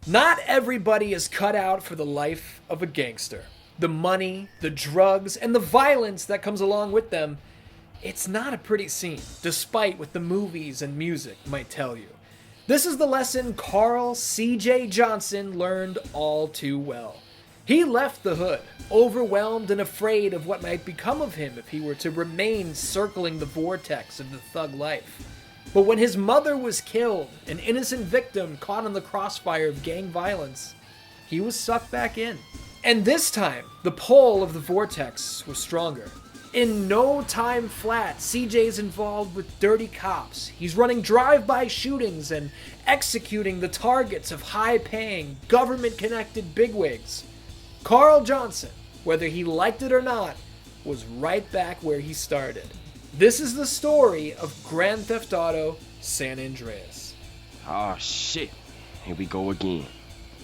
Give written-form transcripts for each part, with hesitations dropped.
Not everybody is cut out for the life of a gangster. The money, the drugs, and the violence that comes along with them, it's not a pretty scene, despite what the movies and music might tell you. This is the lesson Carl C.J. Johnson learned all too well. He left the hood, overwhelmed and afraid of what might become of him if he were to remain circling the vortex of the thug life. But when his mother was killed, an innocent victim caught in the crossfire of gang violence, he was sucked back in. And this time, the pull of the vortex was stronger. In no time flat, CJ's involved with dirty cops. He's running drive-by shootings and executing the targets of high-paying, government-connected bigwigs. Carl Johnson, whether he liked it or not, was right back where he started. This is the story of Grand Theft Auto San Andreas. Oh shit, here we go again.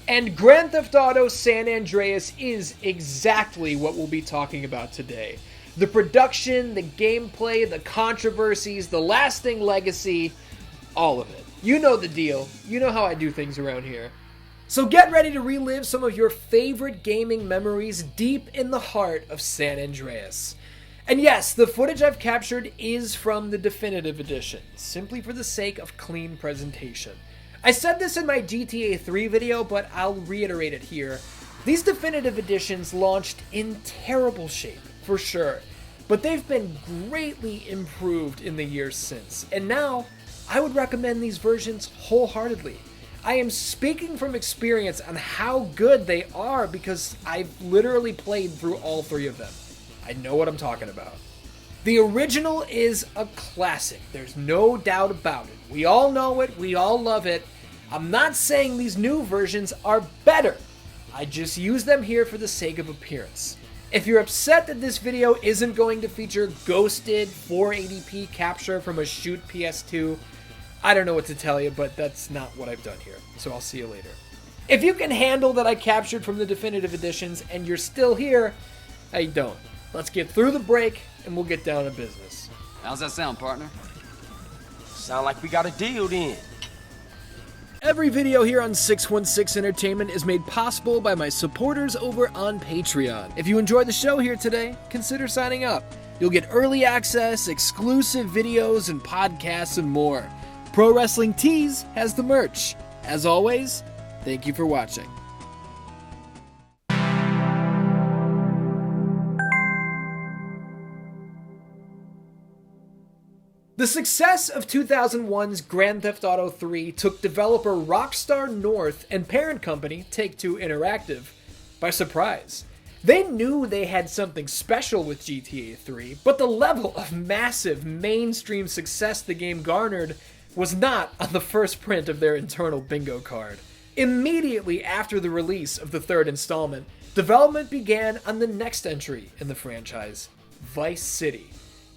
And Grand Theft Auto San Andreas is exactly what we'll be talking about today. The production, the gameplay, the controversies, the lasting legacy, all of it. You know the deal. You know how I do things around here. So get ready to relive some of your favorite gaming memories deep in the heart of San Andreas. And yes, the footage I've captured is from the definitive edition, simply for the sake of clean presentation. I said this in my GTA 3 video, but I'll reiterate it here. These definitive editions launched in terrible shape, for sure, but they've been greatly improved in the years since, and now I would recommend these versions wholeheartedly. I am speaking from experience on how good they are because I've literally played through all three of them. I know what I'm talking about. The original is a classic. There's no doubt about it. We all know it. We all love it. I'm not saying these new versions are better. I just use them here for the sake of appearance. If you're upset that this video isn't going to feature ghosted 480p capture from a shoot PS2, I don't know what to tell you, but that's not what I've done here. So I'll see you later. If you can handle that I captured from the definitive editions and you're still here, I don't. Let's get through the break and we'll get down to business. How's that sound, partner? Sound like we got a deal then. Every video here on 616 Entertainment is made possible by my supporters over on Patreon. If you enjoyed the show here today, consider signing up. You'll get early access, exclusive videos and podcasts and more. Pro Wrestling Tees has the merch. As always, thank you for watching. The success of 2001's Grand Theft Auto 3 took developer Rockstar North and parent company Take-Two Interactive by surprise. They knew they had something special with GTA 3, but the level of massive mainstream success the game garnered was not on the first print of their internal bingo card. Immediately after the release of the third installment, development began on the next entry in the franchise, Vice City.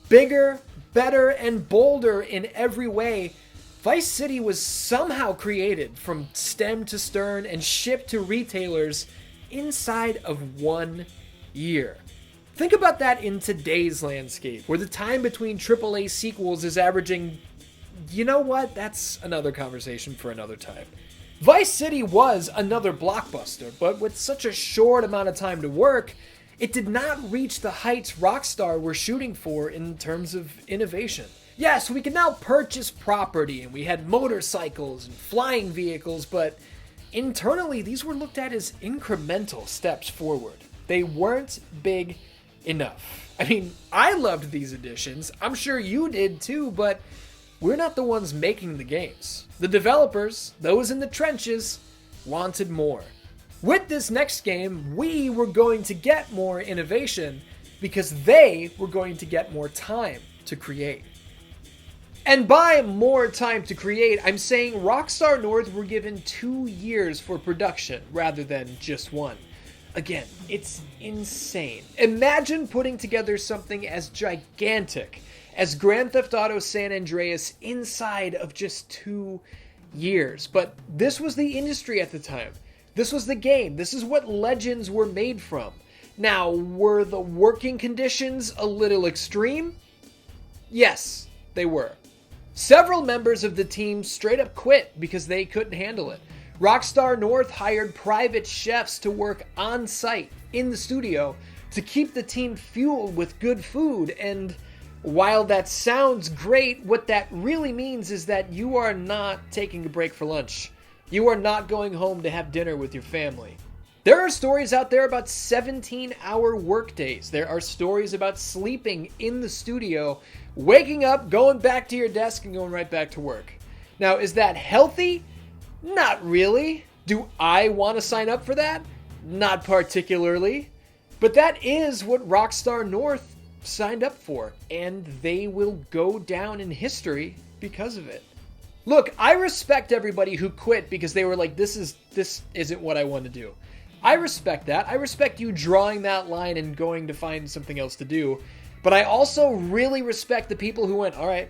Bigger, better, and bolder in every way, Vice City was somehow created from stem to stern and shipped to retailers inside of 1 year. Think about that in today's landscape, where the time between AAA sequels is averaging, you know what, that's another conversation for another time. Vice City was another blockbuster, but with such a short amount of time to work, it did not reach the heights Rockstar were shooting for in terms of innovation. Yes, we can now purchase property, and we had motorcycles and flying vehicles, but internally these were looked at as incremental steps forward. They weren't big enough. I mean, I loved these additions, I'm sure you did too, but we're not the ones making the games. The developers, those in the trenches, wanted more. With this next game, we were going to get more innovation because they were going to get more time to create. And by more time to create, I'm saying Rockstar North were given 2 years for production rather than just 1. Again, it's insane. Imagine putting together something as gigantic as Grand Theft Auto San Andreas inside of just 2 years. But this was the industry at the time. This was the game. This is what legends were made from. Now, were the working conditions a little extreme? Yes, they were. Several members of the team straight up quit because they couldn't handle it. Rockstar North hired private chefs to work on site in the studio to keep the team fueled with good food. And while that sounds great, what that really means is that you are not taking a break for lunch. You are not going home to have dinner with your family. There are stories out there about 17-hour workdays. There are stories about sleeping in the studio, waking up, going back to your desk, and going right back to work. Now, is that healthy? Not really. Do I want to sign up for that? Not particularly. But that is what Rockstar North signed up for, and they will go down in history because of it. Look, I respect everybody who quit because they were like, this isn't what I want to do. I respect that. I respect you drawing that line and going to find something else to do. But I also really respect the people who went, all right,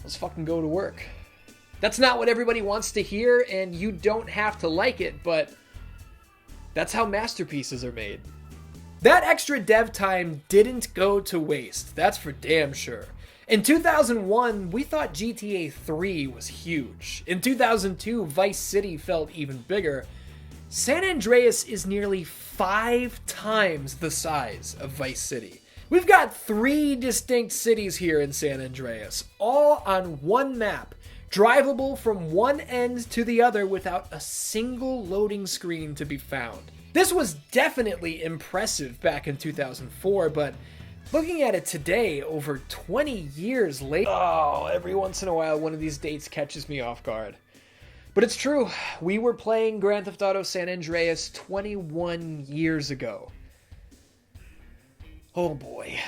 let's fucking go to work. That's not what everybody wants to hear, and you don't have to like it, but that's how masterpieces are made. That extra dev time didn't go to waste. That's for damn sure. In 2001, we thought GTA 3 was huge. In 2002, Vice City felt even bigger. San Andreas is nearly 5 times the size of Vice City. We've got 3 distinct cities here in San Andreas, all on one map, drivable from one end to the other without a single loading screen to be found. This was definitely impressive back in 2004, but looking at it today, over 20 years later, every once in a while one of these dates catches me off guard. But it's true, we were playing Grand Theft Auto San Andreas 21 years ago. Oh boy.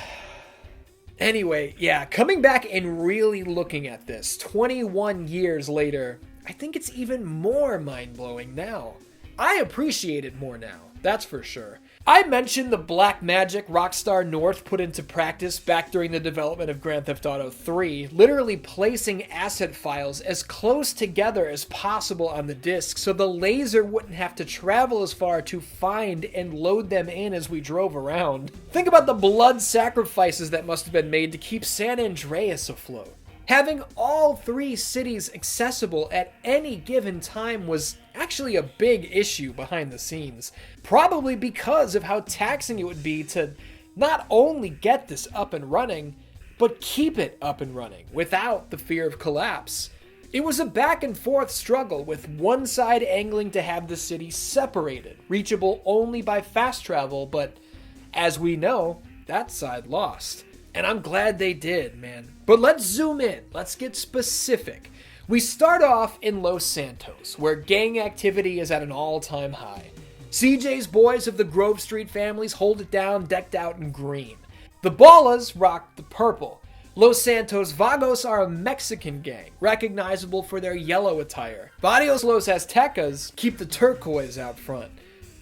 Anyway, yeah, coming back and really looking at this 21 years later, I think it's even more mind-blowing now. I appreciate it more now, that's for sure. I mentioned the black magic Rockstar North put into practice back during the development of Grand Theft Auto 3, literally placing asset files as close together as possible on the disk so the laser wouldn't have to travel as far to find and load them in as we drove around. Think about the blood sacrifices that must have been made to keep San Andreas afloat. Having all 3 cities accessible at any given time was actually a big issue behind the scenes, probably because of how taxing it would be to not only get this up and running, but keep it up and running without the fear of collapse. It was a back and forth struggle, with one side angling to have the city separated, reachable only by fast travel, but as we know, that side lost. And I'm glad they did, man. But let's zoom in. Let's get specific. We start off in Los Santos, where gang activity is at an all-time high. CJ's boys of the Grove Street families hold it down, decked out in green. The Ballas rock the purple. Los Santos Vagos are a Mexican gang, recognizable for their yellow attire. Barrios Los Aztecas keep the turquoise out front.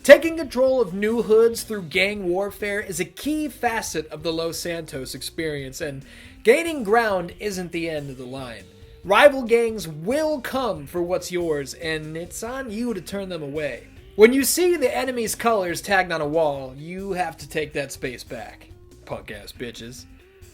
Taking control of new hoods through gang warfare is a key facet of the Los Santos experience, and gaining ground isn't the end of the line. Rival gangs will come for what's yours, and it's on you to turn them away. When you see the enemy's colors tagged on a wall, you have to take that space back. Punk-ass bitches.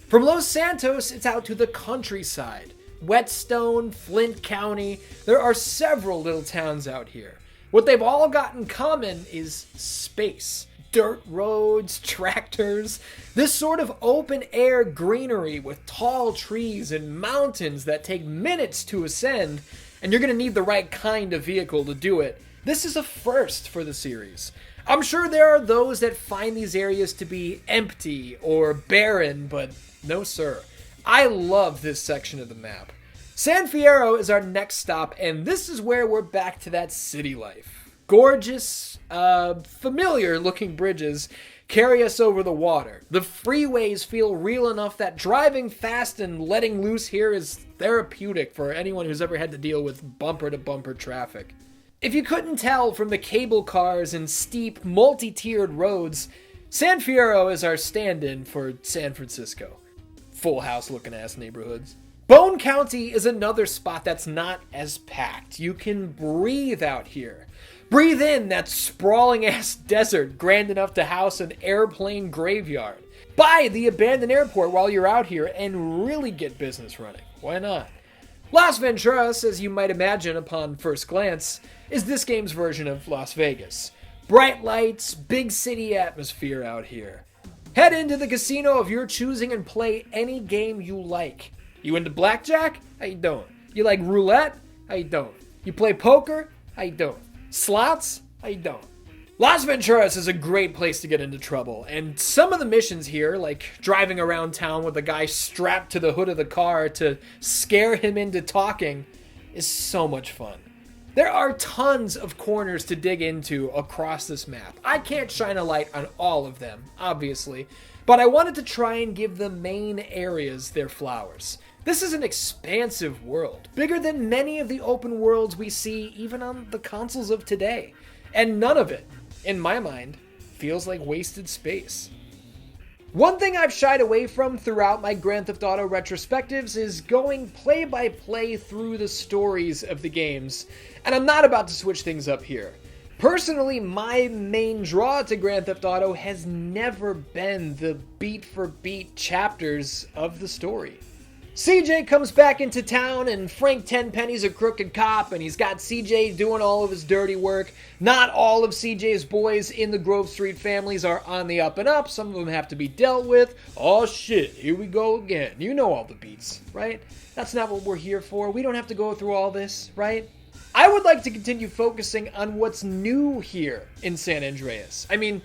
From Los Santos, it's out to the countryside. Whetstone, Flint County, there are several little towns out here. What they've all got in common is space. Dirt roads, tractors, this sort of open-air greenery with tall trees and mountains that take minutes to ascend, and you're going to need the right kind of vehicle to do it. This is a first for the series. I'm sure there are those that find these areas to be empty or barren, but no sir. I love this section of the map. San Fierro is our next stop, and this is where we're back to that city life. Gorgeous, familiar-looking bridges carry us over the water. The freeways feel real enough that driving fast and letting loose here is therapeutic for anyone who's ever had to deal with bumper-to-bumper traffic. If you couldn't tell from the cable cars and steep, multi-tiered roads, San Fierro is our stand-in for San Francisco. Full house-looking ass neighborhoods. Bone County is another spot that's not as packed. You can breathe out here. Breathe in that sprawling-ass desert grand enough to house an airplane graveyard. Buy the abandoned airport while you're out here and really get business running. Why not? Las Venturas, as you might imagine upon first glance, is this game's version of Las Vegas. Bright lights, big city atmosphere out here. Head into the casino of your choosing and play any game you like. You into blackjack? How you doing? You like roulette? How you doing? You play poker? How you doing? Slots? How you doing? Las Venturas is a great place to get into trouble, and some of the missions here, like driving around town with a guy strapped to the hood of the car to scare him into talking, is so much fun. There are tons of corners to dig into across this map. I can't shine a light on all of them, obviously, but I wanted to try and give the main areas their flowers. This is an expansive world, bigger than many of the open worlds we see even on the consoles of today, and none of it, in my mind, feels like wasted space. One thing I've shied away from throughout my Grand Theft Auto retrospectives is going play-by-play through the stories of the games, and I'm not about to switch things up here. Personally, my main draw to Grand Theft Auto has never been the beat-for-beat chapters of the story. CJ comes back into town and Frank Tenpenny's a crooked cop and he's got CJ doing all of his dirty work. Not all of CJ's boys in the Grove Street families are on the up and up. Some of them have to be dealt with. Oh shit, here we go again. You know all the beats, right? That's not what we're here for. We don't have to go through all this, right? I would like to continue focusing on what's new here in San Andreas. I mean,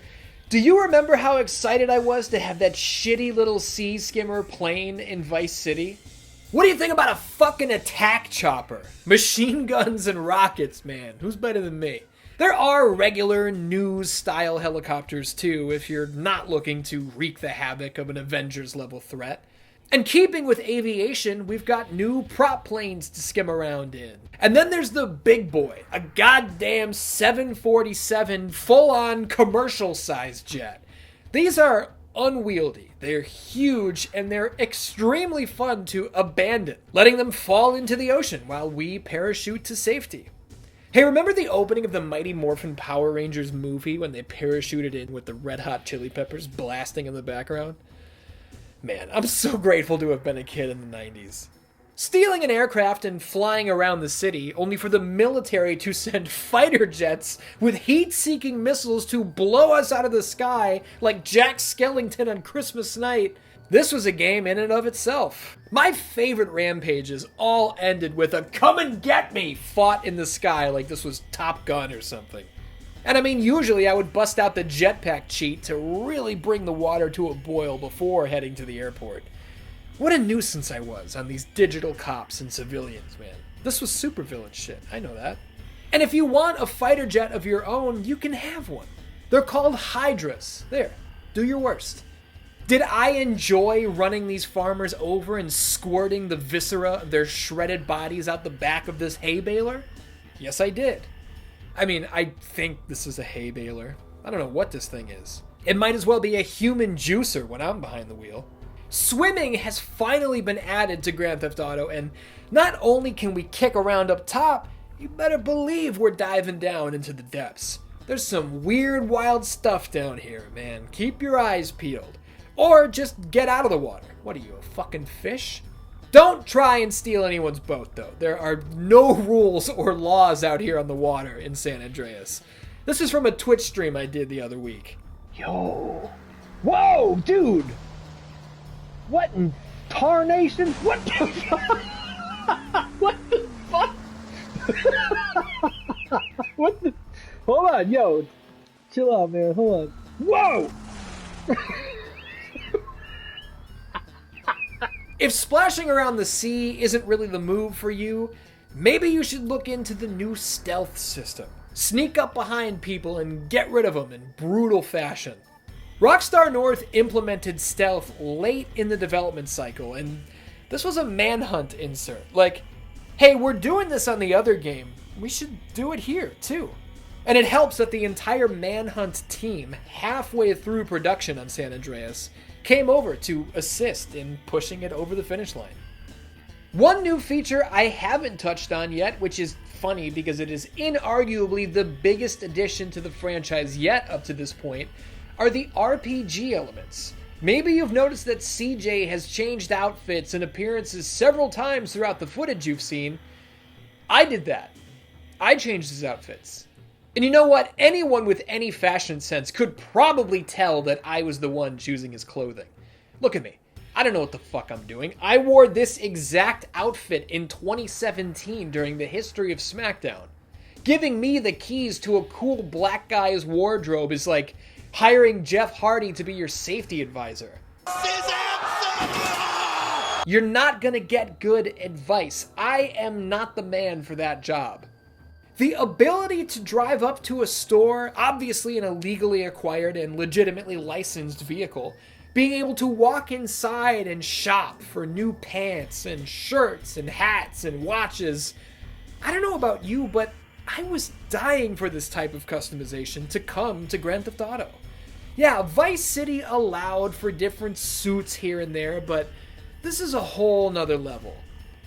do you remember how excited I was to have that shitty little sea skimmer plane in Vice City? What do you think about a fucking attack chopper? Machine guns and rockets, man. Who's better than me? There are regular news-style helicopters too, if you're not looking to wreak the havoc of an Avengers-level threat. And keeping with aviation, we've got new prop planes to skim around in. And then there's the big boy, a goddamn 747 full-on commercial-sized jet. These are unwieldy, they're huge, and they're extremely fun to abandon, letting them fall into the ocean while we parachute to safety. Hey, remember the opening of the Mighty Morphin Power Rangers movie when they parachuted in with the Red Hot Chili Peppers blasting in the background? Man, I'm so grateful to have been a kid in the 90s. Stealing an aircraft and flying around the city, only for the military to send fighter jets with heat-seeking missiles to blow us out of the sky like Jack Skellington on Christmas night. This was a game in and of itself. My favorite rampages all ended with a "come and get me" fought in the sky like this was Top Gun or something. And I mean, usually I would bust out the jetpack cheat to really bring the water to a boil before heading to the airport. What a nuisance I was on these digital cops and civilians, man. This was supervillain shit, I know that. And if you want a fighter jet of your own, you can have one. They're called Hydras. There, do your worst. Did I enjoy running these farmers over and squirting the viscera of their shredded bodies out the back of this hay baler? Yes, I did. I mean, I think this is a hay baler. I don't know what this thing is. It might as well be a human juicer when I'm behind the wheel. Swimming has finally been added to Grand Theft Auto, and not only can we kick around up top, you better believe we're diving down into the depths. There's some weird, wild stuff down here, man. Keep your eyes peeled. Or just get out of the water. What are you, a fucking fish? Don't try and steal anyone's boat, though. There are no rules or laws out here on the water in San Andreas. This is from a Twitch stream I did the other week. Yo. Whoa, dude. What in tarnation? What the fuck? What the fuck? What the? Hold on, yo. Chill out, man. Hold on. Whoa! If splashing around the sea isn't really the move for you, maybe you should look into the new stealth system. Sneak up behind people and get rid of them in brutal fashion. Rockstar North implemented stealth late in the development cycle, and this was a manhunt insert. Like, hey, we're doing this on the other game, we should do it here too. And it helps that the entire manhunt team, halfway through production on San Andreas, came over to assist in pushing it over the finish line. One new feature I haven't touched on yet, which is funny because it is inarguably the biggest addition to the franchise yet up to this point, are the RPG elements. Maybe you've noticed that CJ has changed outfits and appearances several times throughout the footage you've seen. I did that. I changed his outfits. And you know what? Anyone with any fashion sense could probably tell that I was the one choosing his clothing. Look at me. I don't know what the fuck I'm doing. I wore this exact outfit in 2017 during the history of SmackDown. Giving me the keys to a cool black guy's wardrobe is like hiring Jeff Hardy to be your safety advisor. You're not gonna get good advice. I am not the man for that job. The ability to drive up to a store, obviously in a legally acquired and legitimately licensed vehicle, being able to walk inside and shop for new pants and shirts and hats and watches. I don't know about you, but I was dying for this type of customization to come to Grand Theft Auto. Yeah, Vice City allowed for different suits here and there, but this is a whole nother level.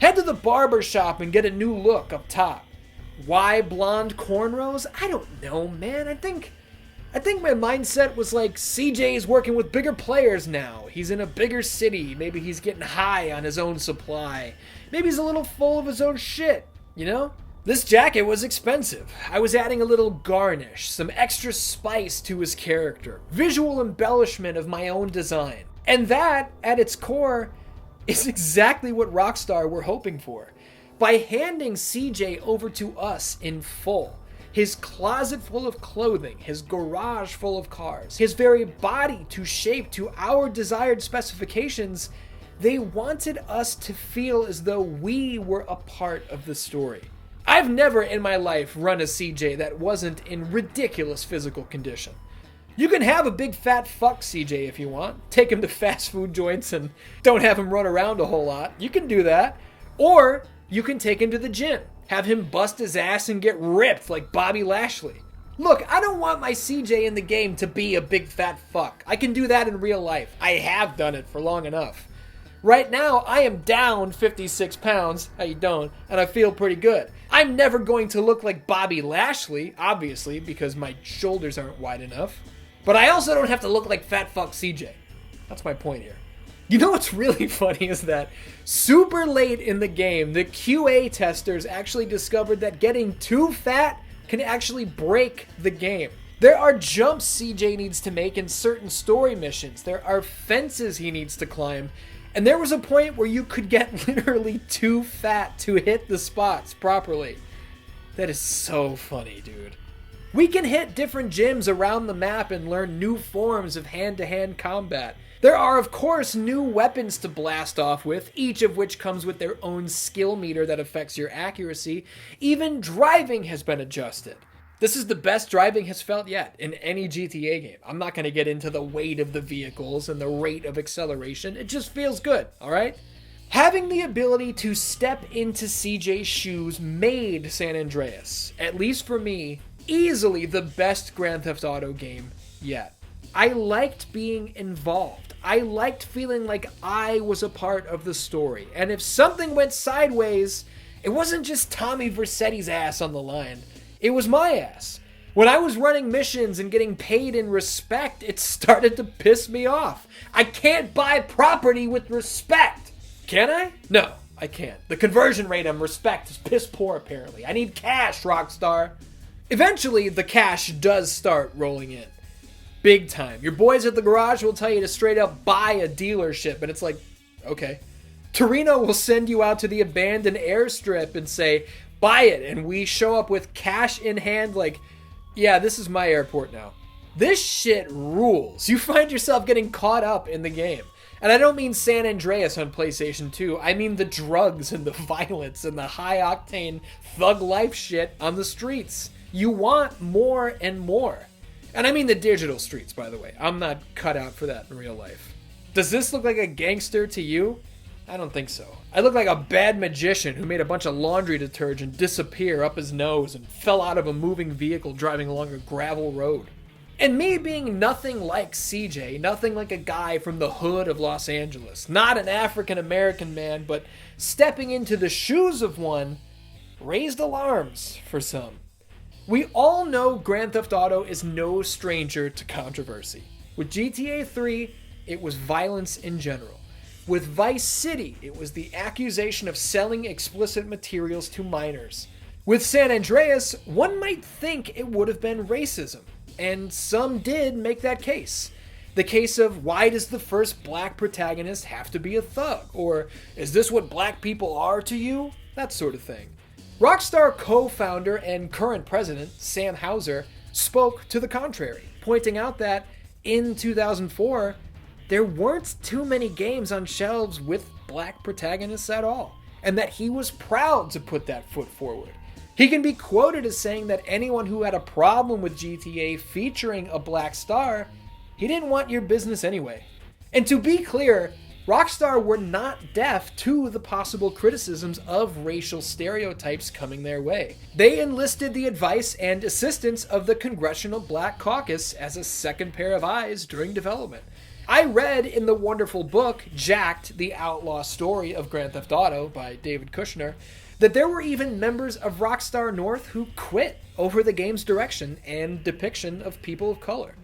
Head to the barber shop and get a new look up top. Why blonde cornrows? I don't know, man. I think my mindset was like, CJ's working with bigger players now. He's in a bigger city. Maybe he's getting high on his own supply. Maybe he's a little full of his own shit, you know? This jacket was expensive. I was adding a little garnish, some extra spice to his character, visual embellishment of my own design. And that, at its core, is exactly what Rockstar were hoping for. By handing CJ over to us in full, his closet full of clothing, his garage full of cars, his very body to shape to our desired specifications, they wanted us to feel as though we were a part of the story. I've never in my life run a CJ that wasn't in ridiculous physical condition. You can have a big fat fuck CJ if you want. Take him to fast food joints and don't have him run around a whole lot. You can do that. Or you can take him to the gym. Have him bust his ass and get ripped like Bobby Lashley. Look, I don't want my CJ in the game to be a big fat fuck. I can do that in real life. I have done it for long enough. Right now, I am down 56 pounds, how you doing, and I feel pretty good. I'm never going to look like Bobby Lashley, obviously, because my shoulders aren't wide enough. But I also don't have to look like fat fuck CJ. That's my point here. You know what's really funny is that super late in the game, the QA testers actually discovered that getting too fat can actually break the game. There are jumps CJ needs to make in certain story missions. There are fences he needs to climb. And there was a point where you could get literally too fat to hit the spots properly. That is so funny, dude. We can hit different gyms around the map and learn new forms of hand-to-hand combat. There are, of course, new weapons to blast off with, each of which comes with their own skill meter that affects your accuracy. Even driving has been adjusted. This is the best driving has felt yet in any GTA game. I'm not going to get into the weight of the vehicles and the rate of acceleration. It just feels good, alright? Having the ability to step into CJ's shoes made San Andreas, at least for me, easily the best Grand Theft Auto game yet. I liked being involved. I liked feeling like I was a part of the story. And if something went sideways, it wasn't just Tommy Vercetti's ass on the line. It was my ass. When I was running missions and getting paid in respect, it started to piss me off. I can't buy property with respect. Can I? No, I can't. The conversion rate on respect is piss poor, apparently. I need cash, Rockstar. Eventually, the cash does start rolling in. Big time. Your boys at the garage will tell you to straight up buy a dealership, and it's like, okay. Torino will send you out to the abandoned airstrip and say, buy it, and we show up with cash in hand like, yeah, this is my airport now. This shit rules. You find yourself getting caught up in the game. And I don't mean San Andreas on PlayStation 2. I mean the drugs and the violence and the high-octane thug life shit on the streets. You want more and more. And I mean the digital streets, by the way. I'm not cut out for that in real life. Does this look like a gangster to you? I don't think so. I look like a bad magician who made a bunch of laundry detergent disappear up his nose and fell out of a moving vehicle driving along a gravel road. And me being nothing like CJ, nothing like a guy from the hood of Los Angeles, not an African-American man, but stepping into the shoes of one, raised alarms for some. We all know Grand Theft Auto is no stranger to controversy. With GTA 3, it was violence in general. With Vice City, it was the accusation of selling explicit materials to minors. With San Andreas, one might think it would have been racism, and some did make that case. The case of, why does the first black protagonist have to be a thug? Or, is this what black people are to you? That sort of thing. Rockstar co-founder and current president, Sam Houser, spoke to the contrary, pointing out that, in 2004, there weren't too many games on shelves with black protagonists at all, and that he was proud to put that foot forward. He can be quoted as saying that anyone who had a problem with GTA featuring a black star, he didn't want your business anyway. And to be clear, Rockstar were not deaf to the possible criticisms of racial stereotypes coming their way. They enlisted the advice and assistance of the Congressional Black Caucus as a second pair of eyes during development. I read in the wonderful book, Jacked, the Outlaw Story of Grand Theft Auto by David Kushner, that there were even members of Rockstar North who quit over the game's direction and depiction of people of color.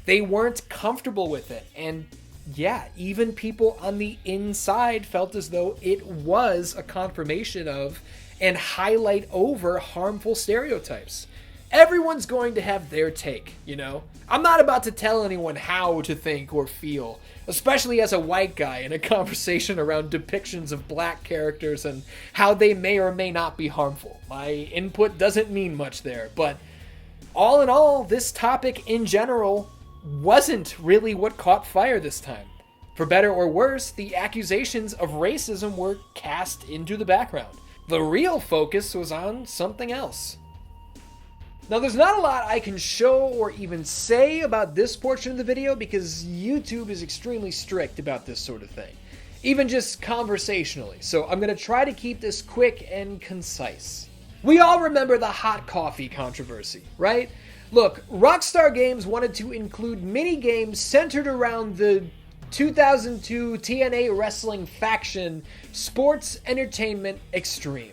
They weren't comfortable with it, and yeah, even people on the inside felt as though it was a confirmation of and highlight over harmful stereotypes. Everyone's going to have their take, you know? I'm not about to tell anyone how to think or feel, especially as a white guy in a conversation around depictions of black characters and how they may or may not be harmful. My input doesn't mean much there, but all in all, this topic in general wasn't really what caught fire this time. For better or worse, the accusations of racism were cast into the background. The real focus was on something else. Now, there's not a lot I can show or even say about this portion of the video because YouTube is extremely strict about this sort of thing, even just conversationally, so I'm going to try to keep this quick and concise. We all remember the hot coffee controversy, right? Look, Rockstar Games wanted to include mini-games centered around the 2002 TNA wrestling faction Sports Entertainment Extreme.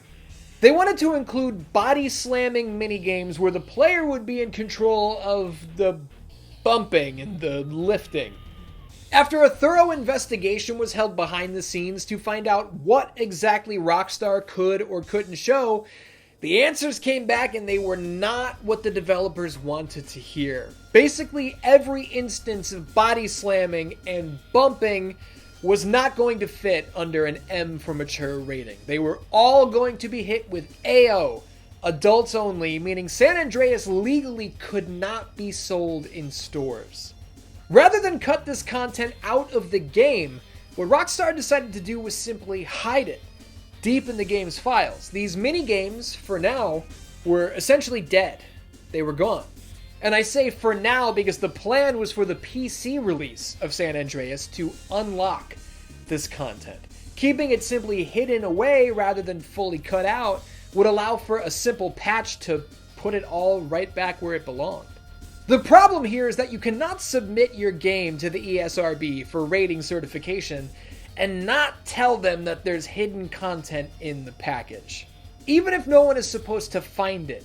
They wanted to include body-slamming minigames where the player would be in control of the bumping and the lifting. After a thorough investigation was held behind the scenes to find out what exactly Rockstar could or couldn't show, the answers came back and they were not what the developers wanted to hear. Basically, every instance of body slamming and bumping was not going to fit under an M for mature rating. They were all going to be hit with AO, adults only, meaning San Andreas legally could not be sold in stores. Rather than cut this content out of the game, what Rockstar decided to do was simply hide it deep in the game's files. These mini-games, for now, were essentially dead. They were gone. And I say for now because the plan was for the PC release of San Andreas to unlock this content. Keeping it simply hidden away rather than fully cut out would allow for a simple patch to put it all right back where it belonged. The problem here is that you cannot submit your game to the ESRB for rating certification and not tell them that there's hidden content in the package. Even if no one is supposed to find it,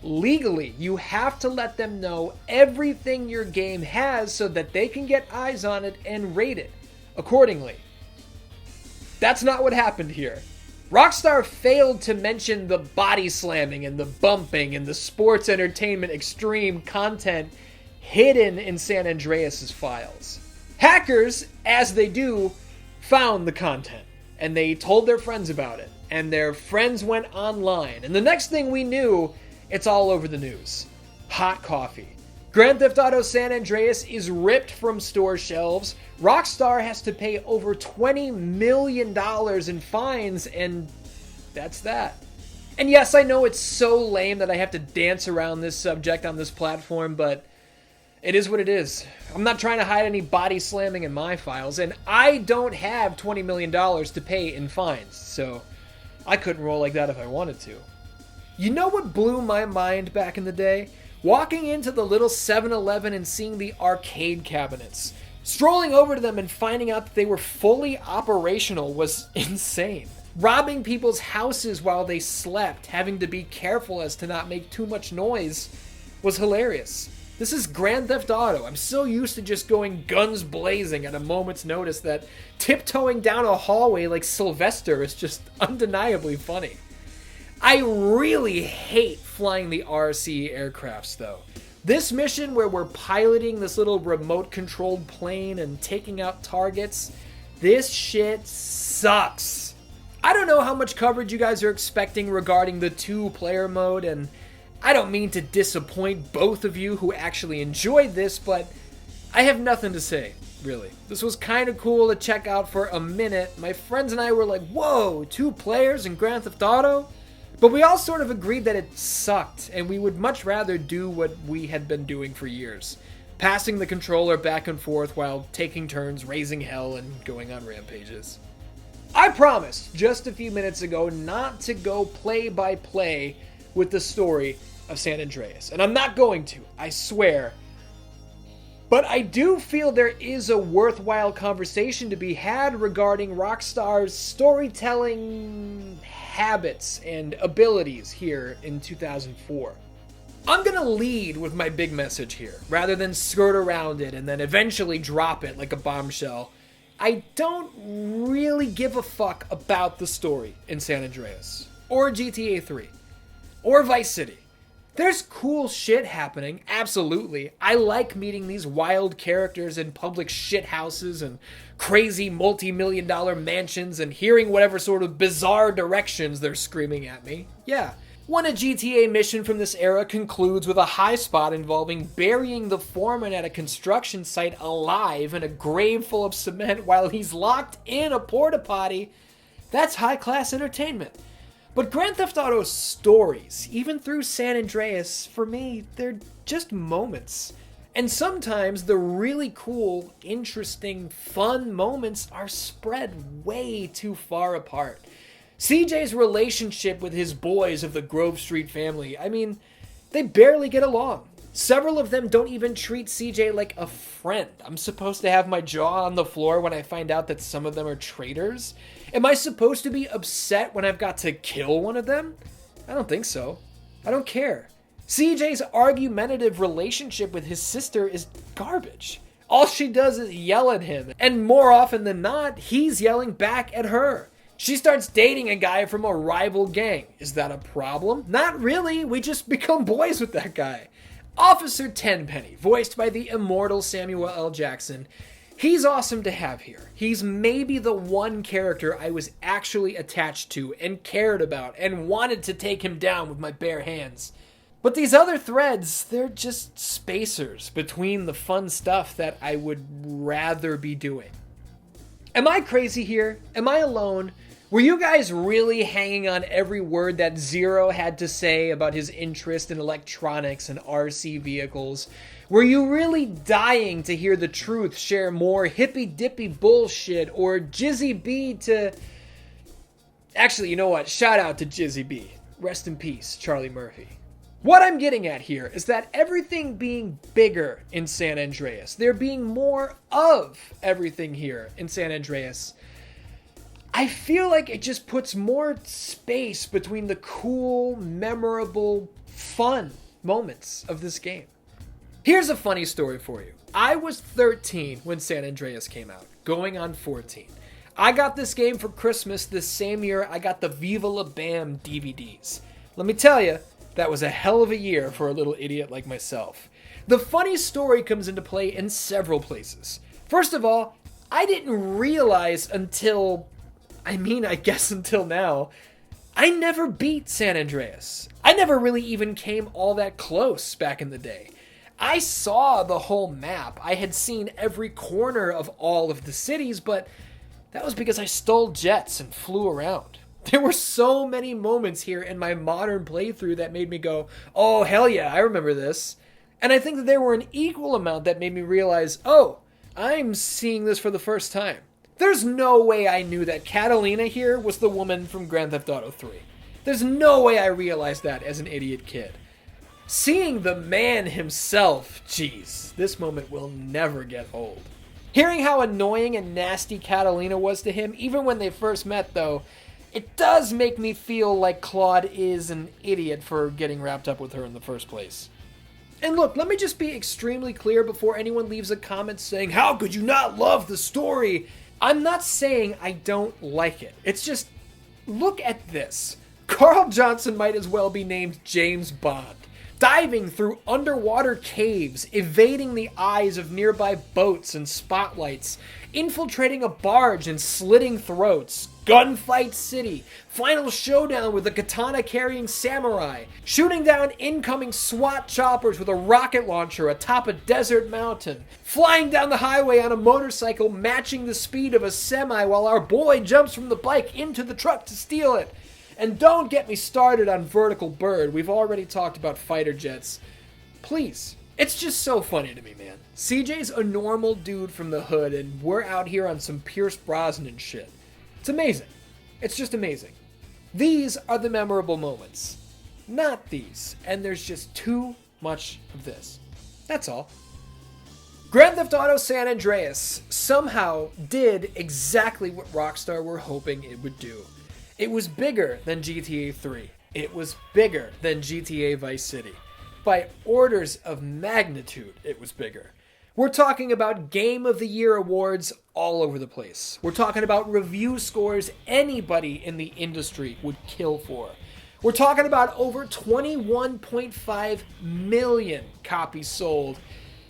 legally, you have to let them know everything your game has so that they can get eyes on it and rate it accordingly. That's not what happened here. Rockstar failed to mention the body slamming and the bumping and the Sports Entertainment Extreme content hidden in San Andreas' files. Hackers, as they do, found the content, and they told their friends about it, and their friends went online, and the next thing we knew, it's all over the news. Hot coffee. Grand Theft Auto San Andreas is ripped from store shelves. Rockstar has to pay over $20 million in fines, and that's that. And yes, I know it's so lame that I have to dance around this subject on this platform, but it is what it is. I'm not trying to hide any body slamming in my files, and I don't have $20 million to pay in fines, so I couldn't roll like that if I wanted to. You know what blew my mind back in the day? Walking into the little 7-Eleven and seeing the arcade cabinets. Strolling over to them and finding out that they were fully operational was insane. Robbing people's houses while they slept, having to be careful as to not make too much noise, was hilarious. This is Grand Theft Auto. I'm so used to just going guns blazing at a moment's notice that tiptoeing down a hallway like Sylvester is just undeniably funny. I really hate flying the RC aircrafts, though. This mission where we're piloting this little remote-controlled plane and taking out targets, this shit sucks. I don't know how much coverage you guys are expecting regarding the 2-player mode, and I don't mean to disappoint both of you who actually enjoyed this, but I have nothing to say, really. This was kind of cool to check out for a minute. My friends and I were like, whoa, 2 players in Grand Theft Auto? But we all sort of agreed that it sucked, and we would much rather do what we had been doing for years. Passing the controller back and forth while taking turns raising hell and going on rampages. I promised just a few minutes ago not to go play by play with the story of San Andreas. And I'm not going to, I swear. But I do feel there is a worthwhile conversation to be had regarding Rockstar's storytelling habits and abilities here in 2004. I'm gonna lead with my big message here, rather than skirt around it and then eventually drop it like a bombshell. I don't really give a fuck about the story in San Andreas, or GTA 3, or Vice City. There's cool shit happening, absolutely. I like meeting these wild characters in public shithouses and crazy multi-million-dollar mansions and hearing whatever sort of bizarre directions they're screaming at me. Yeah. When a GTA mission from this era concludes with a high spot involving burying the foreman at a construction site alive in a grave full of cement while he's locked in a porta potty, that's high-class entertainment. But Grand Theft Auto's stories, even through San Andreas, for me, they're just moments. And sometimes the really cool, interesting, fun moments are spread way too far apart. CJ's relationship with his boys of the Grove Street family, I mean, they barely get along. Several of them don't even treat CJ like a friend. I'm supposed to have my jaw on the floor when I find out that some of them are traitors? Am I supposed to be upset when I've got to kill one of them? I don't think so. I don't care. CJ's argumentative relationship with his sister is garbage. All she does is yell at him, and more often than not, he's yelling back at her. She starts dating a guy from a rival gang. Is that a problem? Not really. We just become boys with that guy. Officer Tenpenny, voiced by the immortal Samuel L. Jackson. He's awesome to have here. He's maybe the one character I was actually attached to and cared about and wanted to take him down with my bare hands. But these other threads, they're just spacers between the fun stuff that I would rather be doing. Am I crazy here? Am I alone? Were you guys really hanging on every word that Zero had to say about his interest in electronics and RC vehicles? Were you really dying to hear the truth share more hippy-dippy bullshit or Jizzy B to... Actually, you know what? Shout out to Jizzy B. Rest in peace, Charlie Murphy. What I'm getting at here is that everything being bigger in San Andreas, there being more of everything here in San Andreas, I feel like it just puts more space between the cool, memorable, fun moments of this game. Here's a funny story for you. I was 13 when San Andreas came out, going on 14. I got this game for Christmas the same year I got the Viva La Bam DVDs. Let me tell you, that was a hell of a year for a little idiot like myself. The funny story comes into play in several places. First of all, I didn't realize until now, I never beat San Andreas. I never really even came all that close back in the day. I saw the whole map. I had seen every corner of all of the cities, but that was because I stole jets and flew around. There were so many moments here in my modern playthrough that made me go, oh, hell yeah, I remember this. And I think that there were an equal amount that made me realize, oh, I'm seeing this for the first time. There's no way I knew that Catalina here was the woman from Grand Theft Auto 3. There's no way I realized that as an idiot kid. Seeing the man himself, geez, this moment will never get old. Hearing how annoying and nasty Catalina was to him, even when they first met though, it does make me feel like Claude is an idiot for getting wrapped up with her in the first place. And look, let me just be extremely clear before anyone leaves a comment saying, how could you not love the story? I'm not saying I don't like it. It's just, look at this. Carl Johnson might as well be named James Bond. Diving through underwater caves, evading the eyes of nearby boats and spotlights, infiltrating a barge and slitting throats, gunfight city, final showdown with a katana-carrying samurai, shooting down incoming SWAT choppers with a rocket launcher atop a desert mountain, flying down the highway on a motorcycle matching the speed of a semi while our boy jumps from the bike into the truck to steal it. And don't get me started on Vertical Bird. We've already talked about fighter jets. Please. It's just so funny to me, man. CJ's a normal dude from the hood, and we're out here on some Pierce Brosnan shit. It's amazing. It's just amazing. These are the memorable moments. Not these. And there's just too much of this. That's all. Grand Theft Auto San Andreas somehow did exactly what Rockstar were hoping it would do. It was bigger than GTA 3. It was bigger than GTA Vice City. By orders of magnitude, it was bigger. We're talking about Game of the Year awards all over the place. We're talking about review scores anybody in the industry would kill for. We're talking about over 21.5 million copies sold.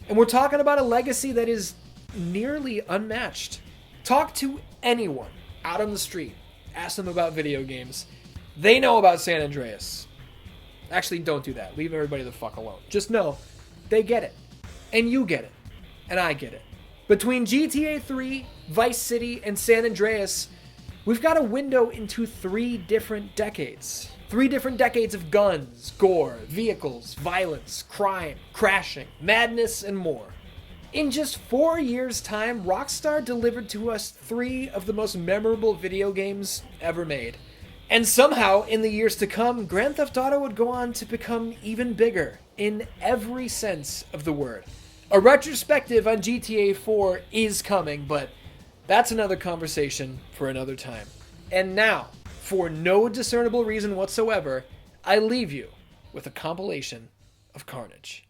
And we're talking about a legacy that is nearly unmatched. Talk to anyone out on the street. Ask them about video games. They know about San Andreas. Actually, don't do that. Leave everybody the fuck alone. Just know, they get it. And you get it. And I get it. Between GTA 3, Vice City, and San Andreas, we've got a window into 3 different decades. 3 different decades of guns, gore, vehicles, violence, crime, crashing, madness, and more. In just 4 years' time, Rockstar delivered to us 3 of the most memorable video games ever made. And somehow, in the years to come, Grand Theft Auto would go on to become even bigger, in every sense of the word. A retrospective on GTA 4 is coming, but that's another conversation for another time. And now, for no discernible reason whatsoever, I leave you with a compilation of carnage.